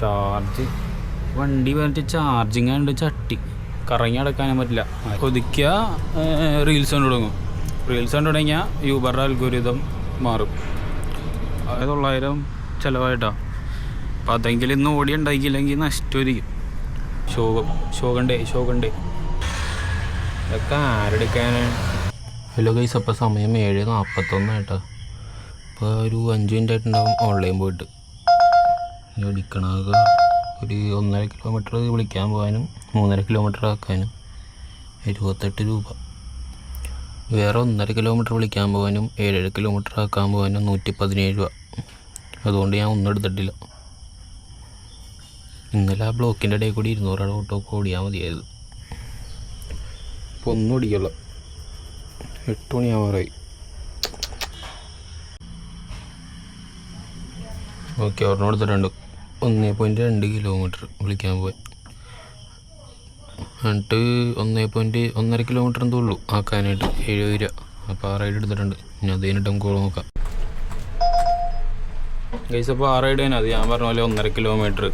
Charge വണ്ടി പറഞ്ഞിട്ട് charging ഉണ്ട്. ചട്ടി കറങ്ങി അടക്കാനും പറ്റില്ല. ഒതുക്കിയ റീൽസ് കൊണ്ട് തുടങ്ങും. റീൽസ് കൊണ്ട് തുടങ്ങിയാൽ യൂബറുടെ അൽഗോരിതം മാറും. 900 ചിലവായിട്ടാണ്. അപ്പം അതെങ്കിലും ഇന്ന് ഓടി ഉണ്ടാക്കിയില്ലെങ്കിൽ നഷ്ടമായിരിക്കും. ശോകണ്ടേ ഇതൊക്കെ ആരെടുക്കാനാണ്? ഹലോ ഗൈസ്, അപ്പോൾ സമയം 7:41 കേട്ടോ. ഇപ്പോൾ ഒരു 5 മിനിറ്റ് ആയിട്ടുണ്ടാവും ഓൺലൈൻ പോയിട്ട്. അടിക്കണത് ഒരു 1.5 കിലോമീറ്റർ വിളിക്കാൻ പോകാനും 3.5 കിലോമീറ്റർ ആക്കാനും 78 രൂപ. വേറെ 1.5 കിലോമീറ്റർ വിളിക്കാൻ പോകാനും 7 കിലോമീറ്റർ ആക്കാൻ പോകാനും 117 രൂപ. അതുകൊണ്ട് ഞാൻ ഒന്നും എടുത്തിട്ടില്ല. ഇന്നലെ ആ ബ്ലോക്കിൻ്റെ ഇടയിൽ കൂടി 200 ഓട്ടോ ഓടിയാൽ മതിയായത്. ഇപ്പോൾ ഒന്നും ഓടിക്കുള്ള 8 മണിയാവാറായി. ഓക്കെ, ഒരെണ്ണം എടുത്തിട്ടുണ്ട്. 1.2 കിലോമീറ്റർ വിളിക്കാൻ പോയി. എന്നിട്ട് 1.5 കിലോമീറ്റർ എന്തോ ഉള്ളൂ ആക്കാനായിട്ട് 70 രൂപ. അപ്പോൾ ആ റൈഡ് എടുത്തിട്ടുണ്ട്. ഇനി അത് കഴിഞ്ഞിട്ട് നമുക്ക് നോക്കാം ഗൈസ്. അപ്പോൾ ആ റൈഡ് തന്നെ അത് ഞാൻ പറഞ്ഞ പോലെ 1.5 കിലോമീറ്റർ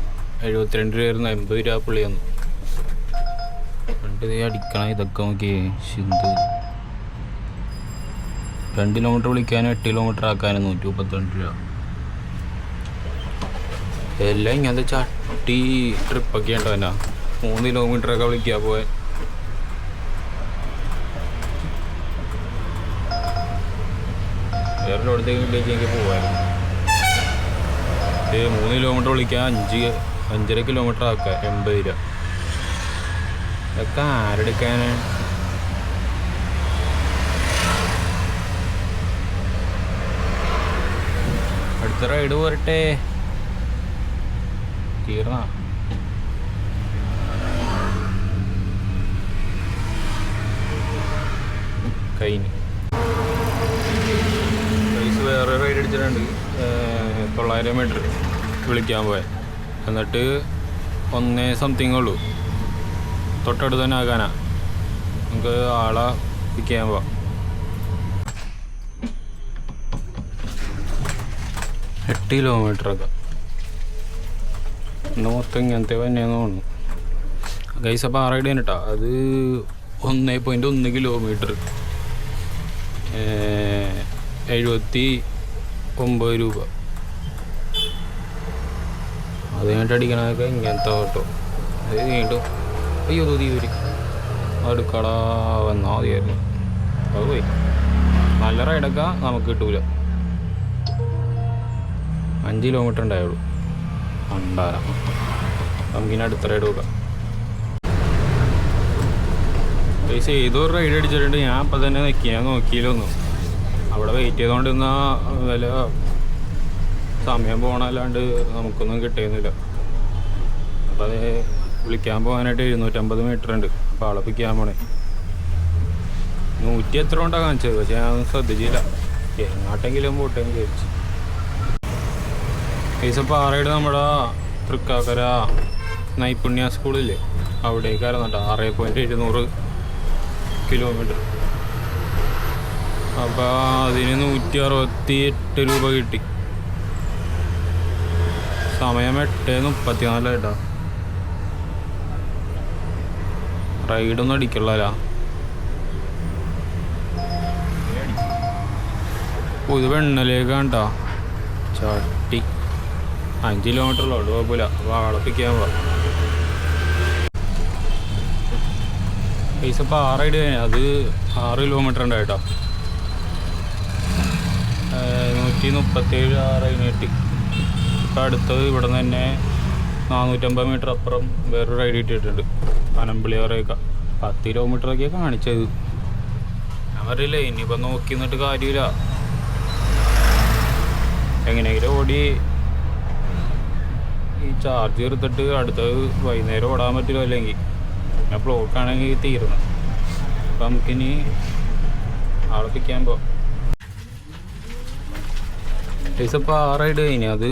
72 രൂപയായിരുന്നു. 80 രൂപ പുള്ളി വന്നു. എന്നിട്ട് അടിക്കണം ഇതൊക്കെ നോക്കി. ശുദ്ധ 2 കിലോമീറ്റർ വിളിക്കാനും 8 കിലോമീറ്റർ ആക്കാനും 132 രൂപ. എല്ലാം ഇങ്ങനത്തെ ചട്ടി ട്രിപ്പൊക്കെ ഉണ്ടോ എന്നാ. 3 കിലോമീറ്ററൊക്കെ വിളിക്കുക പോയാൽ. വേറെ ലോടത്തേക്ക് വിളിച്ചെങ്കിൽ പോകാമായിരുന്നു. 3 കിലോമീറ്റർ വിളിക്കാൻ 5.5 കിലോമീറ്റർ ആക്കുക 80 രൂപ. ഇതൊക്കെ ആരെടുക്കാനാണ്? അടുത്ത റൈഡ് പോരട്ടെ. തീർന്ന കഴിഞ്ഞ് പൈസ. വേറെ റൈഡ് അടിച്ചിട്ടുണ്ട് 900 മീറ്റർ വിളിക്കാൻ പോയാൽ. എന്നിട്ട് 1 സംതിങ് ഉള്ളൂ. തൊട്ടടുത്ത് തന്നെ ആക്കാനാ. നമുക്ക് ആളെ പിക്ക് ചെയ്യാൻ പോവാം. 8 കിലോമീറ്ററൊക്കെ ഇന്ന് മൊത്തം ഇങ്ങനത്തെ തന്നെയാണെന്ന് തോന്നുന്നു ഗൈസ്. അപ്പോൾ ആ റൈഡ് തന്നെട്ടാ. അത് 1.1 കിലോമീറ്റർ 79 രൂപ. അത് കഴിഞ്ഞിട്ട് അടിക്കണതൊക്കെ ഇങ്ങനത്തെ ഓട്ടോ. അത് കഴിഞ്ഞിട്ട് അയ്യോ തീവരി അടുക്കട വന്നാൽ മതിയായിരുന്നു. അത് പോയി. നല്ല റൈഡൊക്കെ നമുക്ക് കിട്ടൂല. 5 കിലോമീറ്റർ ഉണ്ടായുള്ളൂ. ഉണ്ടാകാം. നമുക്കിനി അടുത്ത റൈഡ് നോക്കാം. പൈസ ഏതൊരു റൈഡ് അടിച്ചിട്ടുണ്ട്. ഞാൻ അപ്പം തന്നെ ഞാൻ നോക്കിയില്ലൊന്നും. അവിടെ വെയിറ്റ് ചെയ്തുകൊണ്ട് നിന്നാൽ വില സമയം പോകണല്ലാണ്ട് നമുക്കൊന്നും കിട്ടിയിരുന്നില്ല. അപ്പം അത് വിളിക്കാൻ പോകാനായിട്ട് 250 മീറ്റർ ഉണ്ട്. അപ്പോൾ ആളെ പിക്കാൻ പോണേ 100 എത്ര കൊണ്ടാണ് കാണിച്ചത്. പക്ഷെ ഞാൻ ശ്രദ്ധിച്ചില്ല. എങ്ങോട്ടെങ്കിലും പോട്ടെന്ന് വിചാരിച്ചു. പൈസ പാറയുടെ നമ്മുടെ തൃക്കാക്കര നൈപുണ്യ സ്കൂളില്ലേ, അവിടേക്കായിരുന്നു കേട്ടോ. 6.700 കിലോമീറ്റർ. അപ്പോൾ അതിന് 168 രൂപ കിട്ടി. സമയം 8:34 കേട്ടോ. റൈഡൊന്നും അടിക്കല്ല. ഇത് വെണ്ണലേക്കാണ് കേട്ടോ. ചട്ടി 5 കിലോമീറ്ററിലോട്ട് കുഴപ്പമില്ല. വാളപ്പിക്കാൻ പോവാം. പൈസ ഇപ്പോൾ 6 റൈഡ് കഴിഞ്ഞാൽ അത് 6 കിലോമീറ്റർ ഉണ്ട് കേട്ടോ. 137 കിട്ടി. ഇപ്പം അടുത്തത് ഇവിടെ നിന്ന് തന്നെ 450 മീറ്റർ അപ്പുറം വേറൊരു റൈഡ് കിട്ടിയിട്ടുണ്ട്. പനമ്പിളിയറയൊക്കെ 10 കിലോമീറ്ററൊക്കെ കാണിച്ചത്. ഞാൻ പറയില്ലേ ഇനിയിപ്പോൾ നോക്കി നിന്നിട്ട് കാര്യമില്ല. എങ്ങനെയെങ്കിലും ഓടി ഈ ചാർജ് എടുത്തിട്ട് അടുത്തത് വൈകുന്നേരം ഓടാൻ പറ്റില്ല. അല്ലെങ്കിൽ ഞാൻ ബ്ലോക്കാണെങ്കിൽ തീരണം. അപ്പം നമുക്കിനി ആളെ പിക്കാൻ പോവാം. ഇപ്പോൾ 6 റൈഡ് കഴിഞ്ഞു. അത്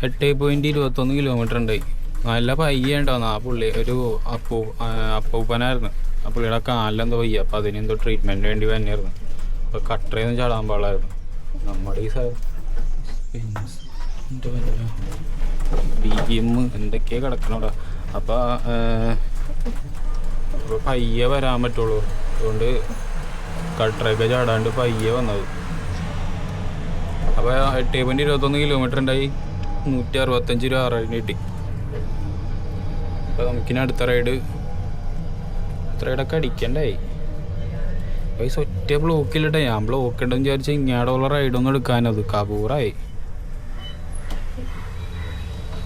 8.21 കിലോമീറ്റർ ഉണ്ടായി. നല്ല പയ്യ ഉണ്ടാവുന്നു. ആ പുള്ളി ഒരു അപ്പൂപ്പനായിരുന്നു. ആ പുള്ളിയുടെ കാലിലെന്തോ വയ്യ. അപ്പോൾ അതിനെന്തോ ട്രീറ്റ്മെൻറ്റ് വേണ്ടി തന്നെയായിരുന്നു. അപ്പോൾ കട്ടറയൊന്നും ചാടാൻ പാടില്ലായിരുന്നു. നമ്മുടെ ഈ BGM എന്തൊക്കെയാ കിടക്കണോടാ. അപ്പോൾ പയ്യെ വരാൻ പറ്റുള്ളൂ, അതുകൊണ്ട് കട്ടറൊക്കെ ചാടാണ്ട് പയ്യെ വന്നത്. അപ്പോൾ 8.21 കിലോമീറ്റർ ഉണ്ടായി, 165 രൂപ റൈഡിന് കിട്ടി. അപ്പോൾ നമുക്കിനി അടുത്ത റൈഡൊക്കെ അടിക്കണ്ടായി. പൈസ ഒറ്റ ബ്ലോക്കിലിട്ടെ, ഞാൻ ബ്ലോക്ക് ഉണ്ടെന്ന് വിചാരിച്ചാൽ ഇങ്ങാടുള്ള റൈഡൊന്നും എടുക്കാനത് കബൂറായി.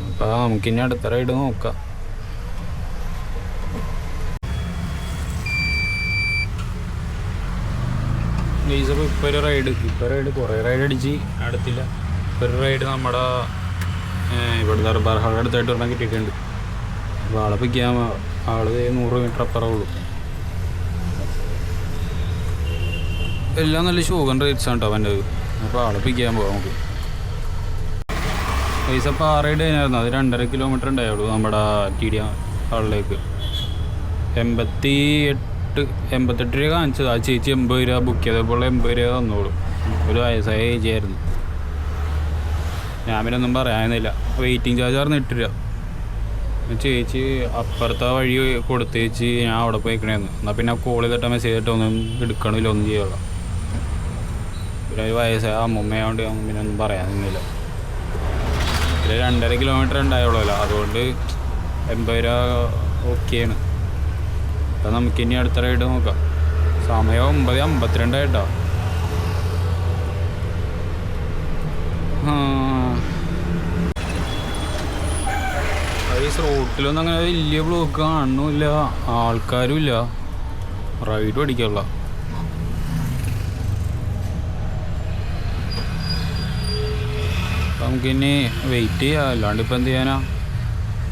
അപ്പോൾ നമുക്കിനി അടുത്ത റൈഡ് നോക്കാം. ഗൈസപ്പോൾ ഇപ്പോൾ ഒരു റൈഡ് കുറേ റൈഡ് അടിച്ച് അടുത്തില്ല. ഇപ്പോൾ ഒരു റൈഡ് നമ്മുടെ ഇവിടെ ദർബാർ ഹാൾ അടുത്തായിട്ട് ഒരെണ്ണം കിട്ടിയിട്ടുണ്ട്. അപ്പോൾ ആളെ പിടിക്കാൻ ആൾ 100 മീറ്റർ അപ്പുറമേ ഉള്ളൂ. എല്ലാം നല്ല ഷോഗൻ റേറ്റ്സാണ് കേട്ടോ അവൻ്റെ. അപ്പോൾ ആളെ പിടിക്കാൻ പോകാം നമുക്ക്. പൈസ അപ്പോൾ ആ റൈഡ് കഴിഞ്ഞായിരുന്നു, അത് 2.5 കിലോമീറ്റർ ഉണ്ടായുള്ളൂ നമ്മുടെ TD ഹാളിലേക്ക്. 88 രൂപ കാണിച്ചത്. ആ ചേച്ചി 80 രൂപ ബുക്ക് ചെയ്തപ്പോൾ 80 രൂപ തന്നോളൂ. ഒരു വയസ്സായ ചേച്ചിയായിരുന്നു. ഞാൻ പിന്നെ ഒന്നും പറയാനില്ല. വെയിറ്റിംഗ് ചാർജ് ആയിരുന്നു 8 രൂപ. ചേച്ചി അപ്പുറത്തെ വഴി കൊടുത്തേച്ച് ഞാൻ അവിടെ പോയിക്കണേന്ന്. എന്നാൽ പിന്നെ കോൾ ചെയ്തിട്ട് മെസ്സേജ് ചെയ്തിട്ട് ഒന്നും എടുക്കണില്ല, ഒന്നും ചെയ്യാനുള്ള. പിന്നെ ഒരു വയസ്സായ അമ്മൂമ്മയായതുകൊണ്ട് പിന്നെ ഒന്നും പറയാനൊന്നുമില്ല. ഇതിൽ 2.5 കിലോമീറ്റർ ഉണ്ടായുള്ളൂല്ലോ, അതുകൊണ്ട് 80 രൂപ ഓക്കെയാണ്. അപ്പം നമുക്കിനി അടുത്ത റൈഡ് നോക്കാം. സമയം 9:52 ആയിട്ടോ. ഈ റോട്ടിലൊന്നും അങ്ങനെ വലിയ ബ്ലോക്ക് കാണുന്നില്ല, ആൾക്കാരും ഇല്ല, റൈഡ് അടിക്കാനുള്ള. നമുക്കിനി വെയിറ്റ് ചെയ്യാം, അല്ലാണ്ട് ഇപ്പം എന്ത് ചെയ്യാനാ.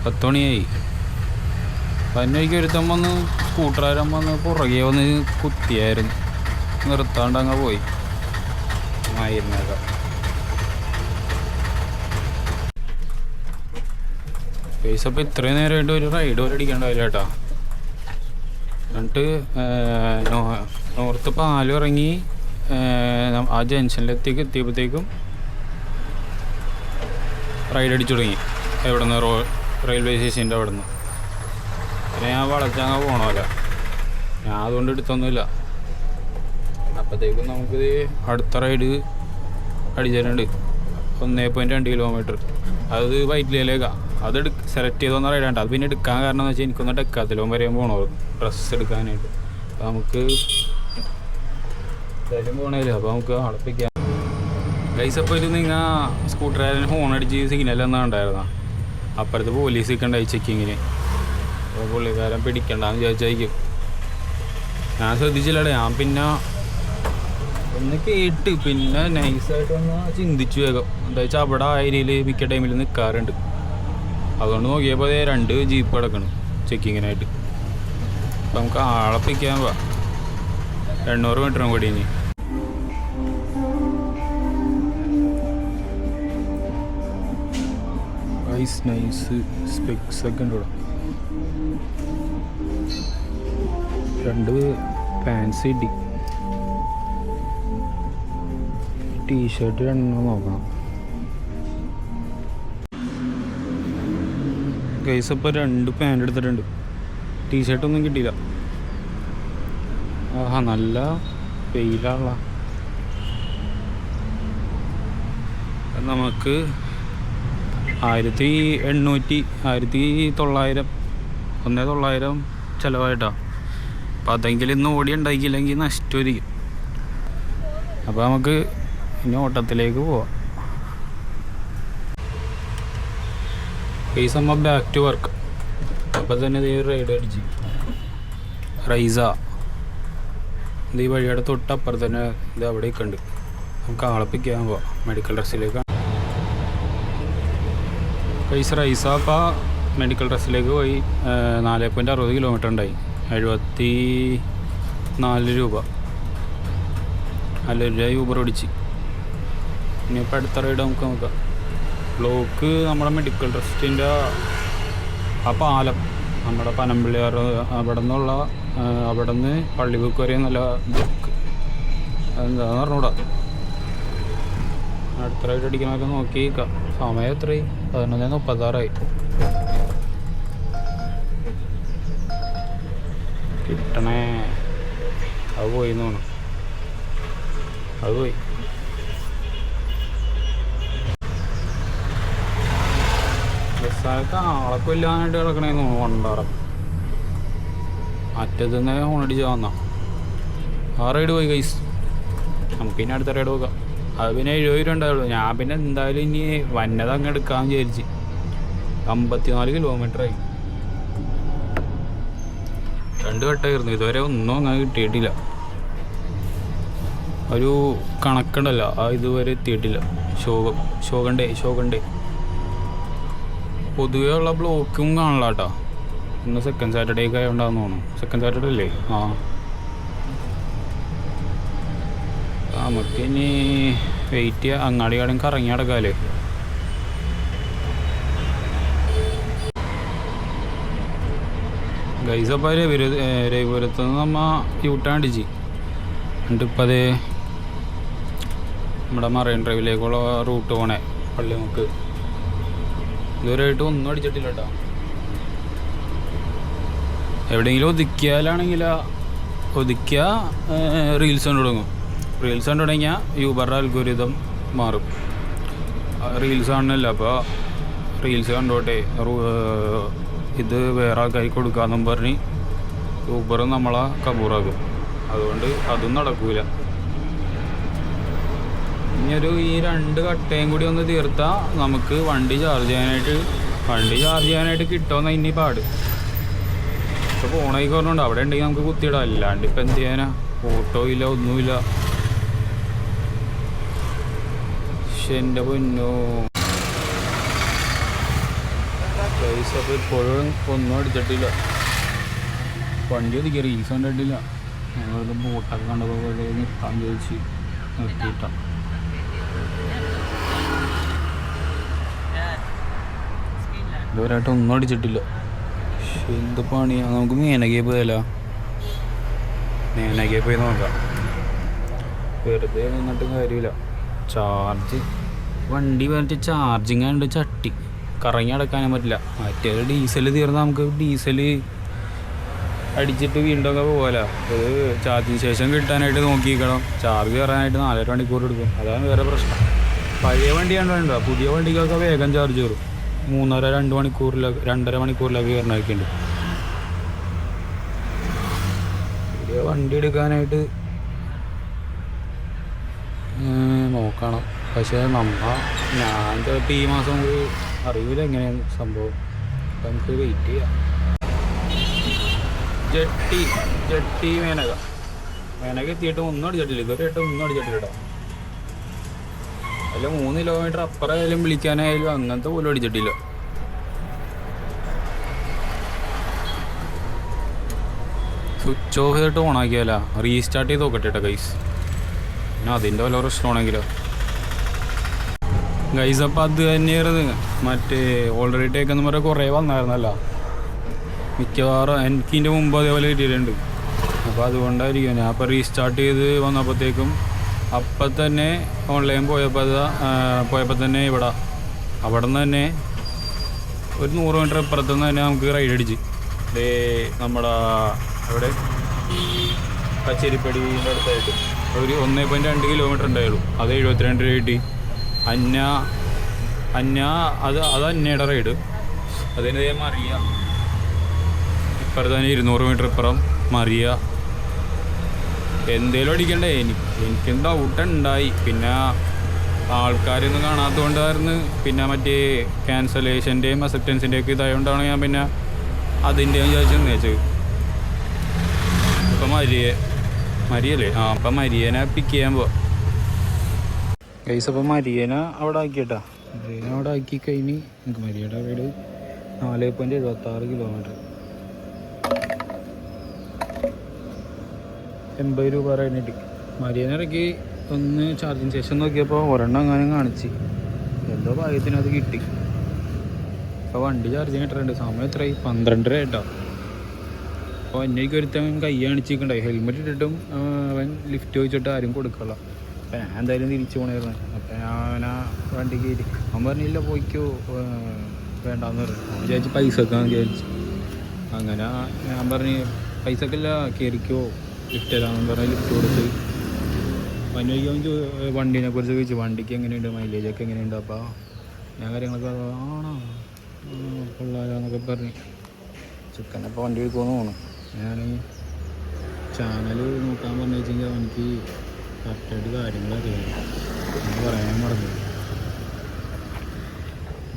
10 മണിയായി. 10 ഒരുത്തം വന്ന് സ്കൂട്ടറാരം വന്ന് പുറകെ വന്ന് കുത്തിയായിരുന്നു, നിർത്താണ്ട് അങ്ങ് പോയി ആയിരുന്നേക്കാം. പൈസ അപ്പോൾ ഇത്രയും നേരമായിട്ട് ഒരു റൈഡ് പോലെ അടിക്കേണ്ടാവില്ല കേട്ടോ. എന്നിട്ട് നോർത്ത് പാലം ഇറങ്ങി ആ ജംഗ്ഷനിലെത്തിക്ക് എത്തിയപ്പോഴത്തേക്കും റൈഡ് അടിച്ചു തുടങ്ങി. എവിടെ നിന്ന് റെയിൽവേ സ്റ്റേഷൻ്റെ അവിടെ നിന്ന്. പിന്നെ ഞാൻ വളച്ചങ്ങ് പോകണമല്ല, ഞാൻ അതുകൊണ്ട് എടുത്തൊന്നുമില്ല. അപ്പോഴത്തേക്കും നമുക്കിത് അടുത്ത റൈഡ് അടിച്ചിട്ടുണ്ട്. 1.2 കിലോമീറ്റർ. അത് വൈറ്റിലേക്കാണ്. അത് സെലക്ട് ചെയ്തൊന്ന് റൈഡാണ്ട്. അത് പിന്നെ എടുക്കാൻ കാരണം എന്ന് വെച്ചാൽ എനിക്കൊന്ന് ഡെക്കാത്തിലോൻ വരെയും പോകണോ ഡ്രസ്സ് എടുക്കാനായിട്ട്. അപ്പോൾ നമുക്ക് എന്തായാലും പോകണേലും. അപ്പോൾ നമുക്ക് അളപ്പിക്കാം. ഗൈസ് അപ്പോൾ ഇത് നിങ്ങൾ സ്കൂട്ടറുകാരൻ ഹോൺ അടിച്ച് സിഗ്നലൊന്നും ഉണ്ടായിരുന്ന അപ്പുറത്ത് പോലീസ് നിൽക്കണ്ടായി ചെക്കിങ്ങിന്. അപ്പോൾ പുള്ളിക്കാരൻ പിടിക്കണ്ടെന്ന് വിചാരിച്ചായിരിക്കും. ഞാൻ ശ്രദ്ധിച്ചില്ലടേ. ഞാൻ പിന്നെ ഒന്ന് കേട്ട് പിന്നെ നൈസായിട്ടൊന്ന് ചിന്തിച്ചു വേഗം. എന്താ വെച്ചാൽ അവിടെ ആ ഏരിയയിൽ മിക്ക ടൈമിൽ നിൽക്കാറുണ്ട്. അതുകൊണ്ട് നോക്കിയപ്പോൾ 2 ജീപ്പ് കിടക്കണം ചെക്കിങ്ങിനായിട്ട്. അപ്പം നമുക്ക് ആളെ പിടിക്കാൻ പോവാം. 800 മീറ്ററും കൂടി ഇനി. നൈസ് സ്പെക്സ് ഒക്കെ ഉണ്ട് ഇവിടെ. 2 ഫാൻസി ടീഷർട്ട് 2 നോക്കണം. ഗൈസ് അപ്പോൾ 2 പാൻറ് എടുത്തിട്ടുണ്ട്. ടീഷർട്ടൊന്നും കിട്ടിയില്ല. ആഹാ നല്ല വെയിലുള്ള. നമുക്ക് 1800 1900 ചിലവായിട്ടോ. അപ്പം അതെങ്കിലും ഇന്ന് ഓടി ഉണ്ടാക്കിയില്ലെങ്കിൽ നഷ്ടമായിരിക്കും. അപ്പോൾ നമുക്ക് ഇനി ഓട്ടത്തിലേക്ക് പോവാം. കേസ് നമ്മൾ ബാക്ക് ടു വർക്ക്. അപ്പോൾ തന്നെ ഇത് റൈഡ് അടിച്ച് റൈസ ഇത് ഈ വഴിയുടെ തൊട്ടപ്പുറത്ത് തന്നെ ഇത് അവിടെയൊക്കെ ഉണ്ട്. നമുക്ക് ആളപ്പിക്കാൻ പോവാം മെഡിക്കൽ ഡ്രസ്സിലേക്ക്. കേസ് റൈസ അപ്പോൾ മെഡിക്കൽ ഡ്രസ്സിലേക്ക് പോയി 4.60 കിലോമീറ്റർ ഉണ്ടായി. 74 രൂപ. 4 രൂപ യൂബർ ഓടിച്ച്. ഇനിയിപ്പോൾ അടുത്ത റൈഡ് നമുക്ക് നോക്കാം. ബ്ലോക്ക് നമ്മുടെ മെഡിക്കൽ ട്രസ്റ്റിൻ്റെ ആ പാലം നമ്മുടെ പനമ്പിള്ളിയാർ അവിടെ നിന്ന് പള്ളിബുക്ക് വരെ നല്ല ബ്ലോക്ക്. അതെന്താണെന്ന് പറഞ്ഞൂടാ. അടുത്ത റൈഡ് അടിക്കണമൊക്കെ നോക്കി സമയം എത്രയായി? 11:36 കിട്ടണേ. അത് പോയി തോന്നുന്നു. അത് പോയി. ബസ്സാർക്ക് ആളൊക്കെ ഇല്ലാനായിട്ട് കിടക്കണേന്ന് തോന്നുന്നു. വണ്ടാറം അറ്റത്ത് നിന്ന് ഹോണടിച്ച് വന്നാ ആ റൈഡ് പോയി ഗൈസ്. നമുക്ക് ഇനി അടുത്ത റൈഡ് നോക്കാം. അത് പിന്നെ 70 രൂപ ഉണ്ടാവുള്ളൂ. ഞാൻ പിന്നെ എന്തായാലും ഇനി വന്നത് അങ്ങ് എടുക്കാമെന്ന് വിചാരിച്ച്. 54 കിലോമീറ്ററായി. 2 വട്ടമായിരുന്നു. ഇതുവരെ ഒന്നും അങ്ങനെ കിട്ടിയിട്ടില്ല. ഒരു കണക്കുണ്ടല്ലോ, ആ ഇതുവരെ എത്തിയിട്ടില്ല. ഷോകണ്ടേ പൊതുവേ ഉള്ള ബ്ലോക്കും കാണില്ല കേട്ടോ. ഇന്ന് സെക്കൻഡ് സാറ്റർഡേ ഒക്കെ ആയതുകൊണ്ടാന്ന് തോന്നുന്നു. സെക്കൻഡ് സാറ്റർഡേ അല്ലേ? നമുക്കിനി വെയിറ്റ് ചെയ്യാം. അങ്ങാടിയാടും കറങ്ങി നടക്കാമല്ലേ. ഗൈസപ്പോൾ രവിപുരത്ത് നിന്ന് നമ്മ യൂട്ടേൺ അടിച്ച് എന്നിട്ട് ഇപ്പം അതേ നമ്മുടെ മറൈൻ ഡ്രൈവിലേക്കുള്ള റൂട്ട് പോണേ. പള്ളിമുക്ക് ഇതുവരെയായിട്ട് ഒന്നും അടിച്ചിട്ടില്ല കേട്ടോ. എവിടെയെങ്കിലും ഒതുക്കിയ റീൽസ് കൊണ്ട് തുടങ്ങും. റീൽസ് കണ്ടു തുടങ്ങിയാൽ യൂബറുടെ അൽഗോരിതം മാറും. റീൽസ് കാണുന്നില്ല, അപ്പോൾ റീൽസ് കണ്ടോട്ടെ, ഇത് വേറെ ആൾക്കാർക്ക് കൊടുക്കാമെന്നും പറഞ്ഞ് യൂബർ നമ്മളെ കബൂറാക്കും. അതുകൊണ്ട് അതും നടക്കൂല. ഇനിയൊരു ഈ 2 കട്ടയും കൂടി ഒന്ന് തീർത്താൽ നമുക്ക് വണ്ടി ചാർജ് ചെയ്യാനായിട്ട് കിട്ടുമെന്ന ഇനി പാട്. ഇപ്പോൾ ഫോണായി പറഞ്ഞുകൊണ്ട് അവിടെ ഉണ്ടെങ്കിൽ നമുക്ക് കുത്തിയിടാം. അല്ലാണ്ട് ഇപ്പം എന്ത് ചെയ്യാനാ? ഓട്ടോ ഇല്ല, ഒന്നുമില്ല. പക്ഷെ എൻ്റെ പൊന്നോ പൈസ അപ്പോൾ ഇപ്പോഴും ഒന്നും അടിച്ചിട്ടില്ല. വണ്ടി ഒതുക്കി റീൽസ് കണ്ടിട്ടില്ല. ഞങ്ങൾ ബോട്ടൊക്കെ കണ്ടപ്പോൾ നിർത്താൻ ചോദിച്ച് നിർത്തിയിട്ടാണ്. ഇതുവരെയായിട്ട് ഒന്നും അടിച്ചിട്ടില്ല. പക്ഷെ എന്ത് പണിയാണ്. നമുക്ക് മേനകയെ പോയാലോ? മേനകയെ പോയി നോക്കാം. വെറുതെ നിന്നിട്ട് കാര്യമില്ല. വണ്ടി പറഞ്ഞിട്ട് ചാർജിങ് ആയതുകൊണ്ട് ചട്ടി കറങ്ങി അടക്കാനും പറ്റില്ല. മറ്റേ ഡീസൽ തീർന്നാൽ നമുക്ക് ഡീസൽ അടിച്ചിട്ട് വീണ്ടും ഒക്കെ പോകാലോ. അത് ചാർജിങ് ശേഷം കിട്ടാനായിട്ട് നോക്കിയിരിക്കണം. ചാർജ് കയറാനായിട്ട് 4.5 മണിക്കൂർ എടുക്കും. അതാണ് വേറെ പ്രശ്നം. പഴയ വണ്ടി കണ്ടോ? പുതിയ വണ്ടിക്കൊക്കെ വേഗം ചാർജ് കയറും. 2.5 മണിക്കൂറിലൊക്കെ കയറണമൊക്കെ ഉണ്ട്. പുതിയ വണ്ടി എടുക്കാനായിട്ട് നോക്കണം. പക്ഷേ ഞാൻ ചിലപ്പോൾ ഈ മാസം അറിയില്ല എങ്ങനെയാണ് സംഭവം. അപ്പം നമുക്ക് വെയിറ്റ് ചെയ്യാം. ജട്ടി മേനക എത്തിയിട്ട് ഒന്നും അടിച്ചിട്ടില്ല. ഇതുവരെയായിട്ട് ഒന്നും അടിച്ചിട്ടില്ല. അല്ല 3 കിലോമീറ്റർ അപ്പുറമായാലും വിളിക്കാനായാലും അങ്ങനത്തെ പോലും അടിച്ചിട്ടില്ല. സ്വിച്ച് ഓഫ് ചെയ്തിട്ട് ഓണാക്കിയാലോ? റീസ്റ്റാർട്ട് ചെയ്ത് നോക്കട്ടെ കേട്ടോ ഗൈസ്. പിന്നെ അതിൻ്റെ വല്ല പ്രശ്നമാണെങ്കിലോ ഗൈസ്. അപ്പം അത് തന്നെയായിരുന്നു മറ്റേ ഓൾറെഡി ടേക്കെന്ന് പറഞ്ഞാൽ കുറേ വന്നായിരുന്നല്ലോ. മിക്കവാറും എനിക്കിൻ്റെ മുമ്പ് അതേപോലെ കിട്ടിയിട്ടുണ്ട്. അപ്പോൾ അതുകൊണ്ടായിരിക്കും ഞാൻ ഇപ്പോൾ റീസ്റ്റാർട്ട് ചെയ്ത് വന്നപ്പോഴത്തേക്കും അപ്പം തന്നെ ഓൺലൈൻ പോയപ്പോൾ തന്നെ അവിടെ നിന്ന് തന്നെ ഒരു 100 മീറ്റർ ഇപ്പുറത്ത് നിന്ന് തന്നെ നമുക്ക് റൈഡ് അടിച്ച് നമ്മുടെ അവിടെ കച്ചേരിപ്പടിൻ്റെ അടുത്തായിട്ട് ഒരു 1.2 കിലോമീറ്റർ ഉണ്ടായുള്ളൂ. അത് 72 രൂപ കിട്ടി. അത് അന്നയുടെ റൈഡ്. അതിന് മറിയ ഇപ്പുറത്ത് തന്നെ 200 മീറ്റർ ഇപ്പുറം മറിയ. എന്തേലും അടിക്കണ്ടേ? എനിക്കും ഡൗട്ടുണ്ടായി. പിന്നെ ആൾക്കാരൊന്നും കാണാത്തതുകൊണ്ടായിരുന്നു. പിന്നെ മറ്റേ ക്യാൻസലേഷൻ്റെയും അക്സെപ്റ്റൻസിൻ്റെയൊക്കെ ഇതായതുകൊണ്ടാണ് ഞാൻ പിന്നെ അതിൻ്റെയും ചോദിച്ചത്. ഇപ്പം മരിയല്ലേ? അപ്പം മരിയനെ പിക്ക് ചെയ്യാൻ പോവാം ഗൈസ്. അപ്പം മരിയനെ അവിടെ ആക്കിയിട്ടാ. മരിയനെ അവിടെ ആക്കി കഴിഞ്ഞ് നമുക്ക് മരിയയുടെ റൈഡ് 4.76 കിലോമീറ്റർ 80 രൂപ റൈഡിനിട്ട്. മരിയനിറക്കി ഒന്ന് ചാർജിങ് സ്റ്റേഷൻ നോക്കിയപ്പോൾ ഒരെണ്ണം അങ്ങനെ കാണിച്ച് എന്തോ ഭാഗ്യത്തിന് അത് കിട്ടി. അപ്പോൾ വണ്ടി ചാർജിങ് ഇട്ടിട്ടുണ്ട്. സമയം എത്രയായി? 12:30 കേട്ടോ. അപ്പോൾ എന്നേക്ക് ഒരുത്തൻ കൈ കാണിച്ചിട്ടുണ്ടായി. ഹെൽമെറ്റ് ഇട്ടിട്ടും അവൻ ലിഫ്റ്റ് ചോദിച്ചിട്ട് ആരും കൊടുക്കല്ല. അപ്പം ഞാൻ എന്തായാലും തിരിച്ചു പോകണമായിരുന്നു. അപ്പം ഞാൻ ആ വണ്ടി കയറി. അവൻ പറഞ്ഞില്ല പോയിക്കോ വേണ്ടാന്ന് പറഞ്ഞു. അവൻ വിചാരിച്ച് പൈസ വെക്കാന്ന് വിചാരിച്ചു. അങ്ങനെ ഞാൻ പറഞ്ഞ് പൈസക്കില്ല കയറിക്കോ ലിഫ്റ്റ് തരാമെന്ന് പറഞ്ഞ് ലിഫ്റ്റ് കൊടുത്ത്. വന്നിക്ക് അവൻ വണ്ടീനെ കുറിച്ച് ചോദിച്ചു, വണ്ടിക്ക് എങ്ങനെയുണ്ട്, മൈലേജൊക്കെ എങ്ങനെയുണ്ട്. അപ്പോൾ ഞാൻ കാര്യങ്ങളൊക്കെ ആണോ കൊള്ളാമെന്നൊക്കെ പറഞ്ഞ് ചിക്കനപ്പോൾ വണ്ടി എടുക്കുമെന്ന് തോന്നുന്നു. ഞാൻ ചാനൽ നോക്കാൻ പറഞ്ഞു വെച്ചെങ്കിൽ അവനിക്ക് കറക്റ്റായിട്ട് കാര്യങ്ങളറിയാം. ഞാൻ പറയാൻ മറന്നു.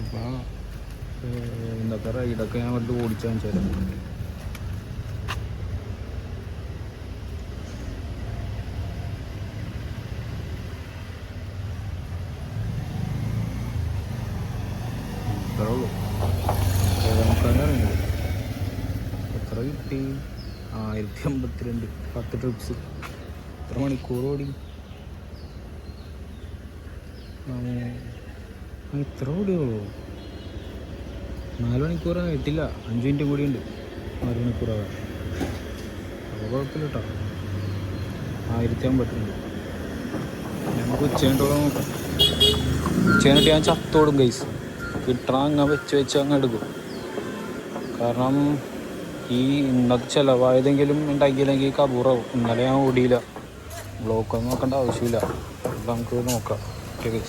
അപ്പോൾ എന്തൊക്കെ റൈഡൊക്കെ ഞാൻ വെറുതെ ഓടിച്ചു കാണിച്ചാലും അത്രേ ഉള്ളൂ. നോക്കാനറിയില്ല എത്ര കിട്ടി. 1052 10 ട്രിപ്സ്. എത്ര മണിക്കൂർ ഓടി? ഇത്ര ഓടിയുള്ളൂ. 4 മണിക്കൂറായിട്ടില്ല, 5 മിനിറ്റ് കൂടിയുണ്ട് 4 മണിക്കൂറാകാൻ. അപ്പോൾ കുഴപ്പമില്ല കേട്ടോ. 1052 നമുക്ക് ഉച്ചകണ്ടോളം നോക്കാം. ഉച്ചകണ്ടിട്ട് ഞാൻ ചത്തോടും ഗൈസ്. കിട്ടണ അങ്ങ് വെച്ച് അങ്ങ് എടുക്കും. കാരണം ഈ ഇന്നത്തെ ചിലവായതെങ്കിലും ഉണ്ടാക്കിയില്ലെങ്കിൽ കബൂറാവും. ഇന്നലെ ഞാൻ ഓടിയില്ല. ബ്ലോക്കൊന്നും നോക്കേണ്ട ആവശ്യമില്ല. അപ്പം നമുക്ക് നോക്കാം. Okay guys.